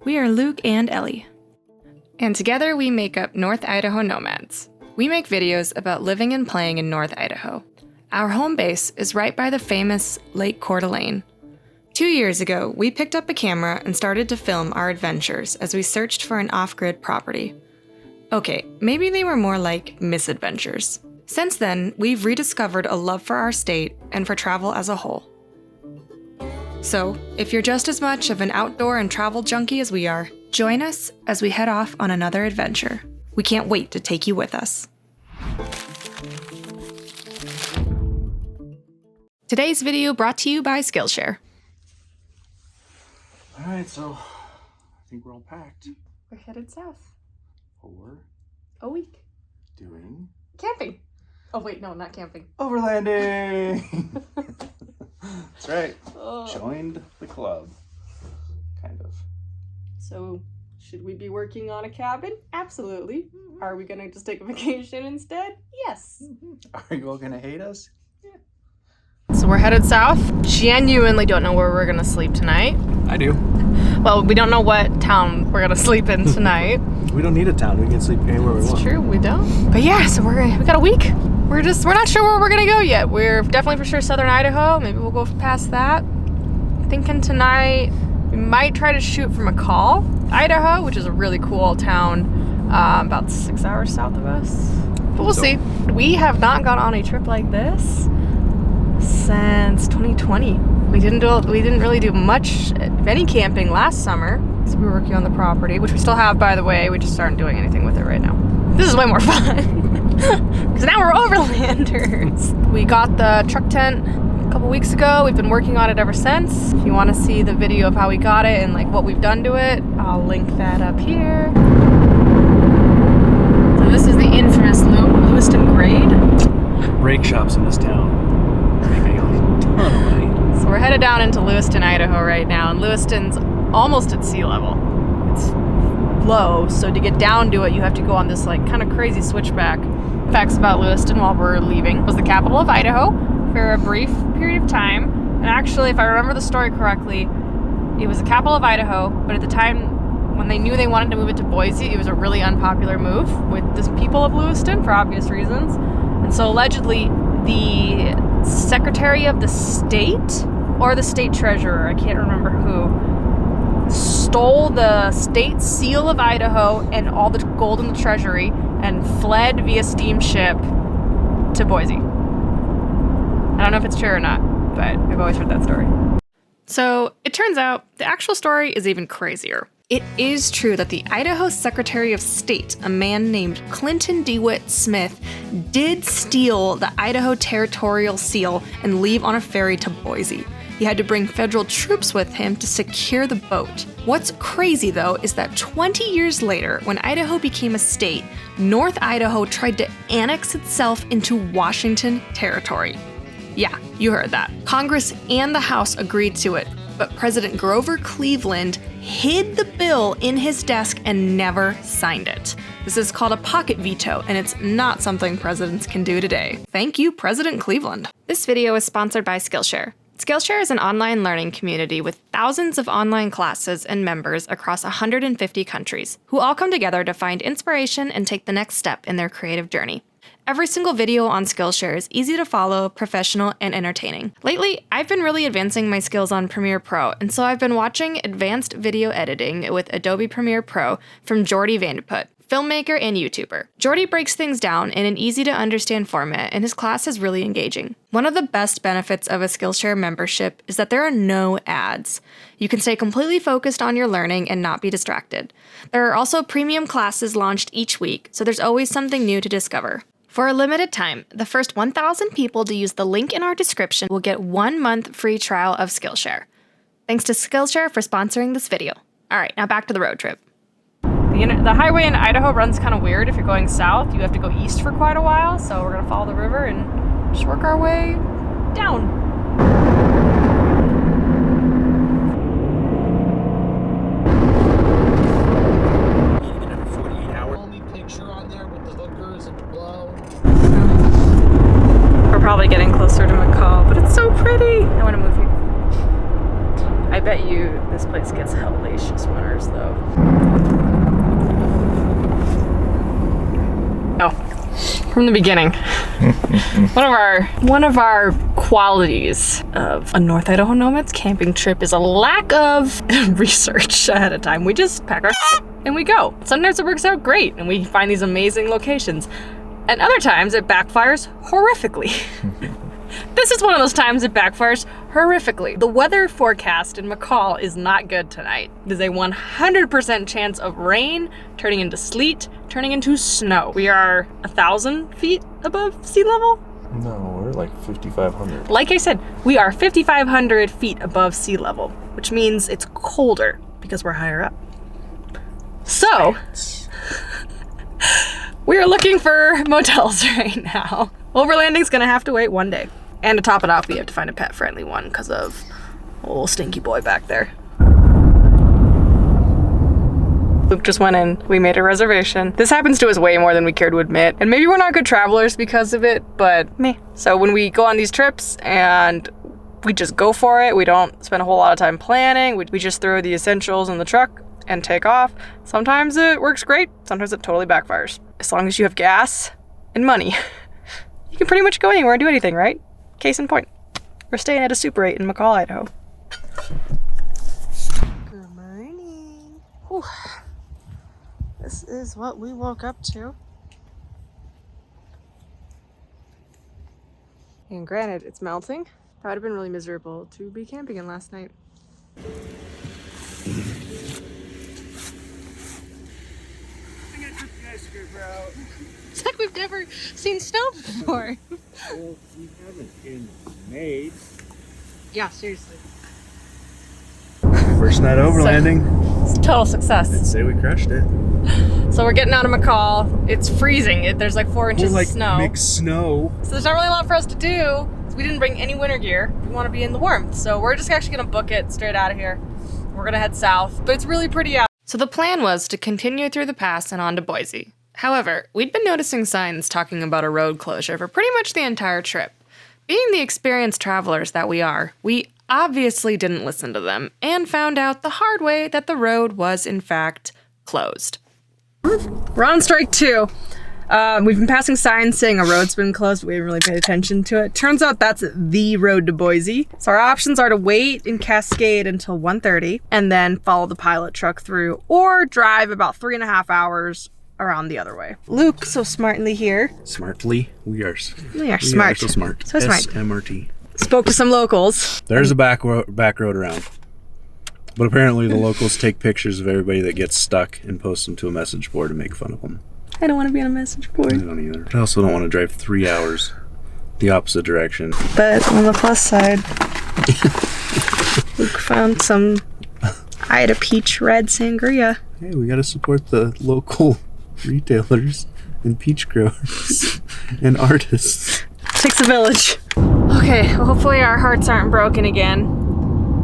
We are Luke and Ellie. And together we make up North Idaho Nomads. We make videos about living and playing in North Idaho. Our home base is right by the famous Lake Coeur d'Alene. 2 years ago, we picked up a camera and started to film our adventures as we searched for an off-grid property. Okay, maybe they were more like misadventures. Since then, we've rediscovered a love for our state and for travel as a whole. So, if you're just as much of an outdoor and travel junkie as we are, join us as we head off on another adventure. We can't wait to take you with us. Today's video brought to you by Skillshare. All right, so I think we're all packed. We're headed south. For A week. doing Camping. Oh wait, no, not camping. overlanding. That's right. Joined the club. Kind of. So, should we be working on a cabin? Absolutely. Are we gonna just take a vacation instead? Yes. Are you all gonna hate us? So we're headed south. Genuinely don't know where we're gonna sleep tonight. I do. Well, we don't know what town we're gonna sleep in tonight. We don't need a town. We can sleep anywhere we want. It's true, we don't. But yeah, so we got a week. We're not sure where we're gonna go yet. We're definitely for sure Southern Idaho. Maybe we'll go past that. Thinking tonight we might try to shoot from McCall, Idaho, which is a really cool town, about 6 hours south of us. But we'll see. We have not gone on a trip like this since 2020. We didn't really do much, if any, camping last summer because we were working on the property, which we still have, by the way. We just aren't doing anything with it right now. This is way more fun because now we're overlanders. We got the truck tent a couple weeks ago. We've been working on it ever since. If you want to see the video of how we got it and like what we've done to it, I'll link that up here. So this is the infamous Lewiston grade. Brake shops in this town. Making a ton of money. So we're headed down into Lewiston, Idaho right now, and Lewiston's almost at sea level. It's low, so to get down to it, you have to go on this like kind of crazy switchback. Facts about Lewiston while we're leaving. It was the capital of Idaho for a brief period of time. And actually, if I remember the story correctly, it was the capital of Idaho, but at the time when they knew they wanted to move it to Boise, it was a really unpopular move with the people of Lewiston for obvious reasons. And so allegedly, the Secretary of the State or the State Treasurer, I can't remember who, stole the state seal of Idaho and all the gold in the treasury and fled via steamship to Boise. I don't know if it's true or not, but I've always heard that story. So it turns out the actual story is even crazier. It is true that the Idaho Secretary of State, a man named Clinton DeWitt Smith, did steal the Idaho Territorial Seal and leave on a ferry to Boise. He had to bring federal troops with him to secure the boat. What's crazy, though, is that 20 years later, when Idaho became a state, North Idaho tried to annex itself into Washington Territory. Yeah, you heard that. Congress and the House agreed to it, but President Grover Cleveland hid the bill in his desk and never signed it. This is called a pocket veto, and it's not something presidents can do today. Thank you, President Cleveland. This video is sponsored by Skillshare. Skillshare is an online learning community with thousands of online classes and members across 150 countries, who all come together to find inspiration and take the next step in their creative journey. Every single video on Skillshare is easy to follow, professional, and entertaining. Lately, I've been really advancing my skills on Premiere Pro, and so I've been watching advanced video editing with Adobe Premiere Pro from Jordy Vandeput, filmmaker and YouTuber. Jordy breaks things down in an easy-to-understand format, and his class is really engaging. One of the best benefits of a Skillshare membership is that there are no ads. You can stay completely focused on your learning and not be distracted. There are also premium classes launched each week, so there's always something new to discover. For a limited time, the first 1,000 people to use the link in our description will get 1 month free trial of Skillshare. Thanks to Skillshare for sponsoring this video. All right, now back to the road trip. The highway in Idaho runs kind of weird. If you're going south, you have to go east for quite a while, so we're gonna follow the river and just work our way down. Probably getting closer to McCall, but it's so pretty. I want to move here. I bet you this place gets hellacious winters though. from the beginning. One of our qualities of a North Idaho Nomads camping trip is a lack of research ahead of time. We just pack our and we go. Sometimes it works out great and we find these amazing locations. And other times it backfires horrifically. This is one of those times it backfires horrifically. The weather forecast in McCall is not good tonight. There's a 100% chance of rain turning into sleet, turning into snow. We are 1,000 feet above sea level? No, we're like 5,500. Like I said, we are 5,500 feet above sea level, which means it's colder because we're higher up. So, we are looking for motels right now. Overlanding's gonna have to wait one day. And to top it off, we have to find a pet-friendly one because of old stinky boy back there. Luke just went in, we made a reservation. This happens to us way more than we care to admit. And maybe we're not good travelers because of it, but meh. So when we go on these trips and we just go for it, we don't spend a whole lot of time planning, we just throw the essentials in the truck and take off. Sometimes it works great, sometimes it totally backfires. As long as you have gas and money, you can pretty much go anywhere and do anything, right? Case in point, we're staying at a Super 8 in McCall, Idaho. Good morning. Whew. This is what we woke up to. And granted, it's melting. That would have been really miserable to be camping in last night. It's like we've never seen snow before. Well, we haven't in May. Yeah, seriously. First night overlanding. It's a total success. I'd say we crushed it. So we're getting out of McCall. It's freezing. There's like 4 inches of snow. Mixed snow. So there's not really a lot for us to do. So we didn't bring any winter gear. We want to be in the warmth. So we're just actually gonna book it straight out of here. We're gonna head south, but it's really pretty out. So the plan was to continue through the pass and on to Boise. However, we'd been noticing signs talking about a road closure for pretty much the entire trip. Being the experienced travelers that we are, we obviously didn't listen to them and found out the hard way that the road was in fact closed. We're on strike 2. We've been passing signs saying a road's been closed, but we haven't really paid attention to it. Turns out that's the road to Boise. So our options are to wait in Cascade until 1:30 and then follow the pilot truck through, or drive about 3.5 hours around the other way. Luke, so smartly here. Smartly? We are smart. We are so smart. So smart. SMRT. Spoke to some locals. There's a back road around. But apparently the locals take pictures of everybody that gets stuck and post them to a message board to make fun of them. I don't want to be on a message I board. don't either. I also don't want to drive 3 hours the opposite direction. But on the plus side, Luke found some Ida Peach Red Sangria. Hey, we got to support the local retailers and peach growers and artists. Takes a village. Okay, well, hopefully our hearts aren't broken again.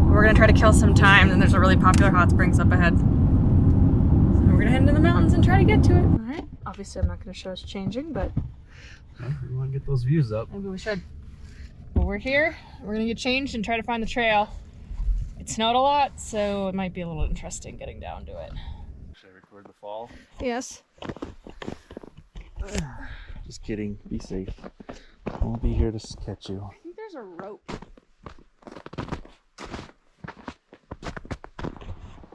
We're gonna try to kill some time, and there's a really popular hot springs up ahead. So we're gonna head into the mountains and try to get to it. All right, obviously I'm not gonna show us changing, but We want to get those views up. maybe we should. But we're here, we're gonna get changed and try to find the trail. It snowed a lot, so it might be a little interesting getting down to it. Should I record the fall? Yes. Just kidding. Be safe. I won't be here to catch you. I think there's a rope.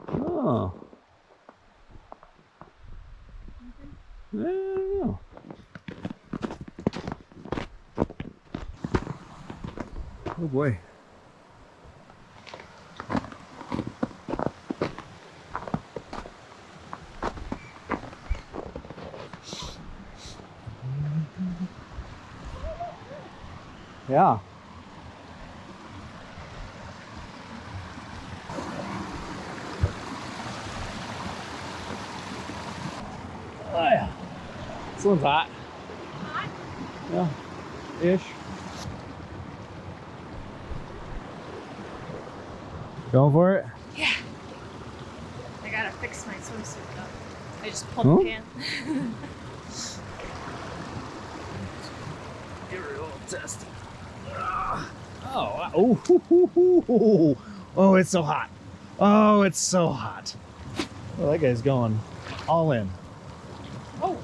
Oh. I don't know. Oh boy. Yeah. Oh yeah. This one's hot. Hot? Yeah. Ish. Going for it? Yeah. I gotta fix my swimsuit though. I just pulled the can. Get real testy. Oh, it's so hot. Oh, it's so hot. Oh, that guy's going all in. Oh.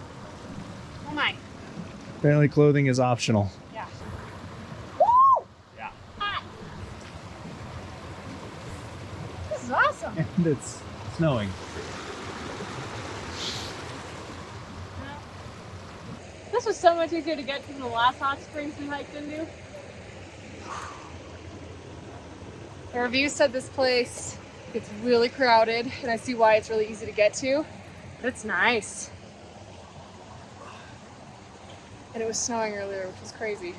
Oh my. Apparently clothing is optional. Yeah. Yeah. Hot. This is awesome. And it's snowing. This was so much easier to get to than the last hot springs we hiked into. The review said this place gets really crowded, and I see why it's really easy to get to. But it's nice. And it was snowing earlier, which was crazy.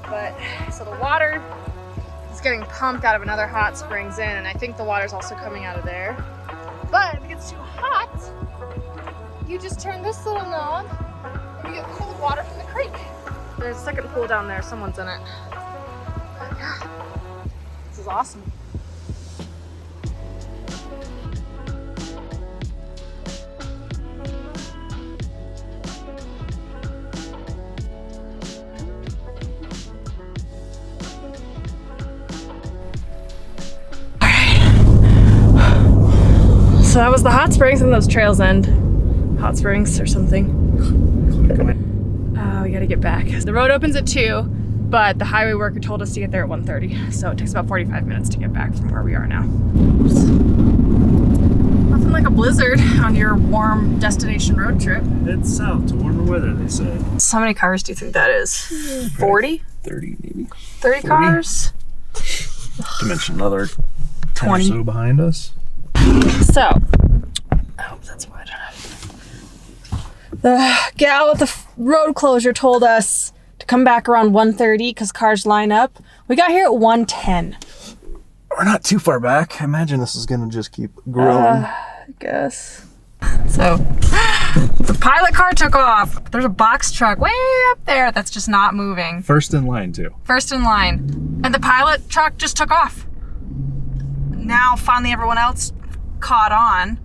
But, so the water is getting pumped out of another hot springs in, and I think the water's also coming out of there. But if it gets too hot, you just turn this little knob, and you get cold water from the creek. There's a second pool down there, someone's in it. But yeah, this is awesome. So that was the hot springs, and those trails end. Hot springs or something. Oh, we gotta get back. The road opens at 2, but the highway worker told us to get there at 1:30. So it takes about 45 minutes to get back from where we are now. Oops. Nothing like a blizzard on your warm destination road trip. Head south to warmer weather, they said. So how many cars do you think that is? 40? 30 maybe. 30 cars? To mention another 10 or 20. so behind us. So, I hope that's wide enough. The gal at the road closure told us to come back around 1:30 because cars line up. We got here at 1:10. We're not too far back. I imagine this is gonna just keep growing. I guess. So, the pilot car took off. There's a box truck way up there that's just not moving. First in line too. First in line. And the pilot truck just took off. Now, finally, everyone else caught on.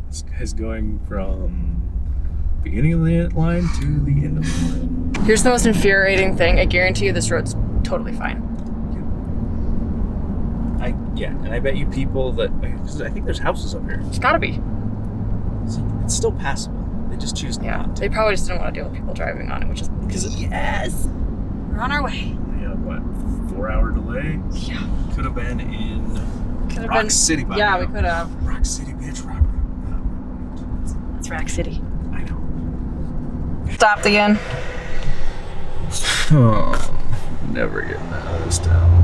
This guy's going from beginning of the line to the end of the line. Here's the most infuriating thing. I guarantee you this road's totally fine. And I bet you people that, because I think there's houses up here. It's gotta be. See, it's still passable. They just choose not to. They probably just didn't want to deal with people driving on it, which is yes. We're on our way. Yeah, what, 4-hour delay? Yeah. Could have been in Could have Rock been. City by Yeah, now. we could have. Rock City, bitch, Rock. That's Rack City. I know. Stopped again. Oh, never getting out of this town.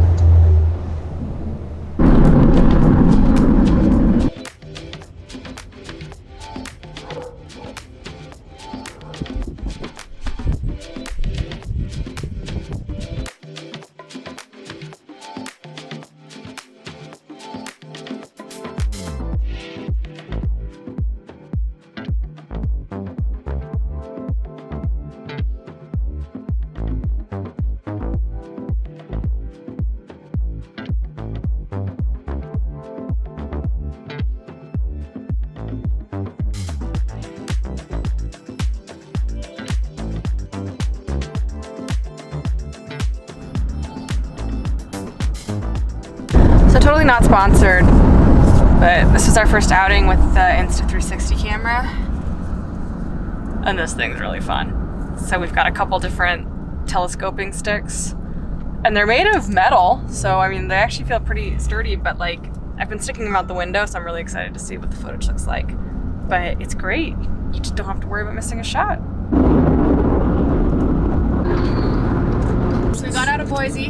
So totally not sponsored, but this is our first outing with the Insta360 camera. And this thing's really fun. So we've got a couple different telescoping sticks. And they're made of metal, so I mean they actually feel pretty sturdy, but like I've been sticking them out the window, so I'm really excited to see what the footage looks like. But it's great. You just don't have to worry about missing a shot. So we got out of Boise,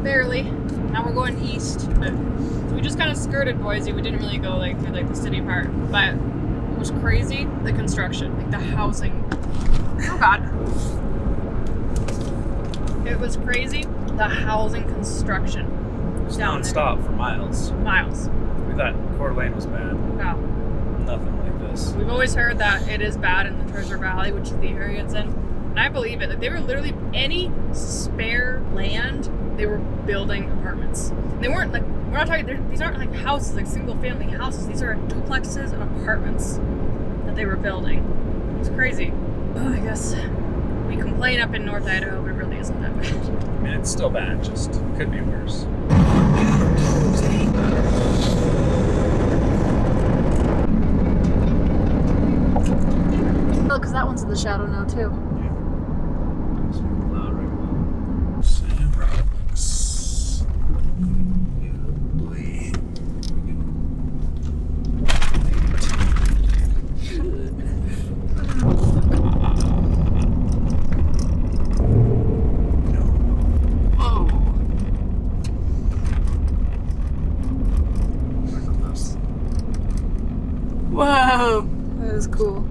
barely. Now we're going east. But we just kind of skirted Boise. We didn't really go like through like the city part. But it was crazy, the construction, like the housing. Oh God. It was crazy, the housing construction. It's down non-stop for miles. Miles. We thought Coeur d'Alene was bad. Wow. Nothing like this. We've always heard that it is bad in the Treasure Valley, which is the area it's in. And I believe it. Like they were literally any spare land, they were building apartments. And they weren't like, we're not talking, these aren't like houses, like single family houses. These are duplexes and apartments that they were building. It's crazy. Oh, I guess we complain up in North Idaho, but it really isn't that bad. I mean, it's still bad, just could be worse. Because that one's in the shadow now too. Sand rocks. Whoa, that is cool.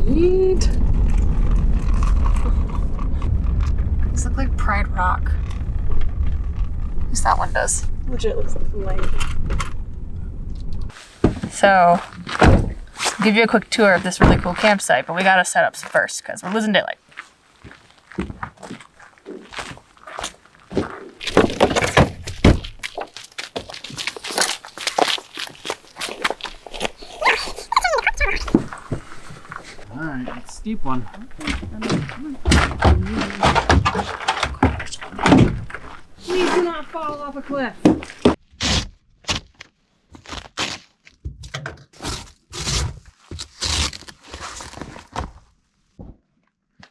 Neat. These look like Pride Rock. At least that one does. Legit looks like from light. So, I'll give you a quick tour of this really cool campsite, but we gotta set up first because we're losing daylight. Alright, it's a steep one. Please do not fall off a cliff.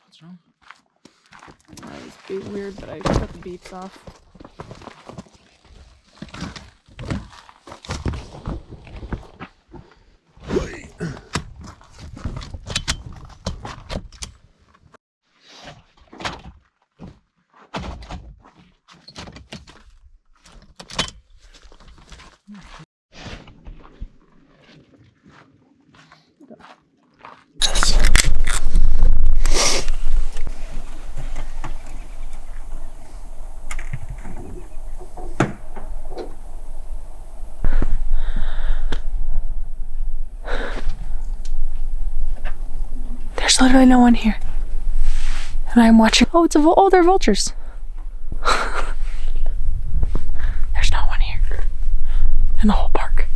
What's wrong? That was being weird, but I cut the beeps off. There's literally no one here. And I'm watching. Oh, oh, they're vultures. There's no one here in the whole park.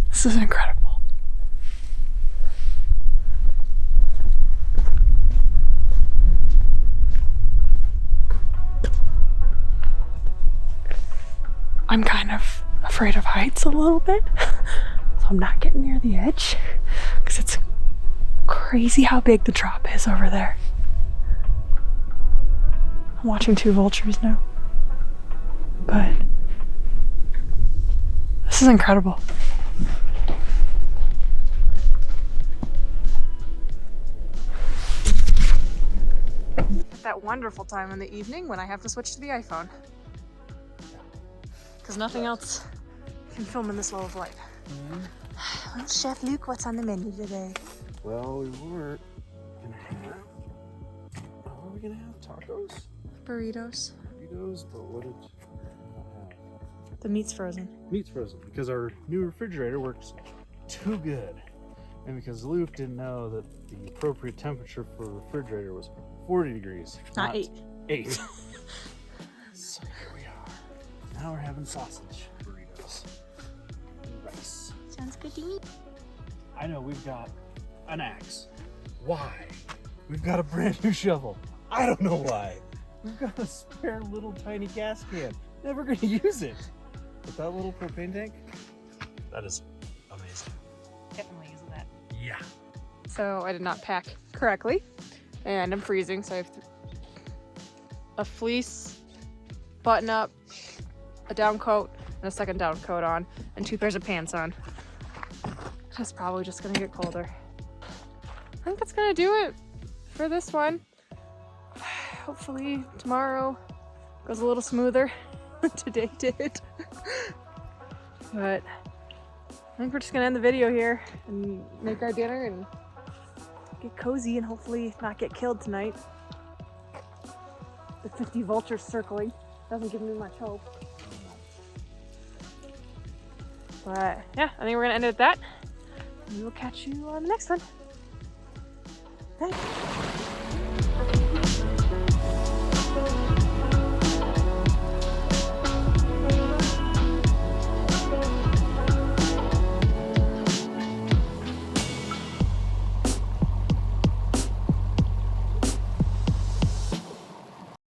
This is incredible. I'm kind of afraid of heights a little bit, so I'm not getting near the edge because it's crazy how big the drop is over there. I'm watching two vultures now, but this is incredible. At that wonderful time in the evening when I have to switch to the iPhone. Because nothing else can film in this low of light. Well, Chef Luke, what's on the menu today? Well, we weren't gonna have. What are we gonna have? Tacos? Burritos. Burritos, but what did we not have? The meat's frozen. Meat's frozen because our new refrigerator works too good. And because Luke didn't know that the appropriate temperature for a refrigerator was 40 degrees. Not 8. 8. So here we are. Now we're having sausage burritos and rice. Sounds good to me. I know we've got an axe. Why? We've got a brand new shovel. I don't know why. We've got a spare little tiny gas can. Never gonna use it. But that little propane tank, that is amazing. Definitely using that. Yeah. So I did not pack correctly, and I'm freezing, so I have a fleece, button up, a down coat, and a second down coat on, and 2 pairs of pants on. It's probably just gonna get colder. I think that's gonna do it for this one. Hopefully tomorrow goes a little smoother than today did. But I think we're just gonna end the video here and make our dinner and get cozy and hopefully not get killed tonight. The 50 vultures circling doesn't give me much hope. But yeah, I think we're gonna end it at that. We will catch you on the next one. Thanks.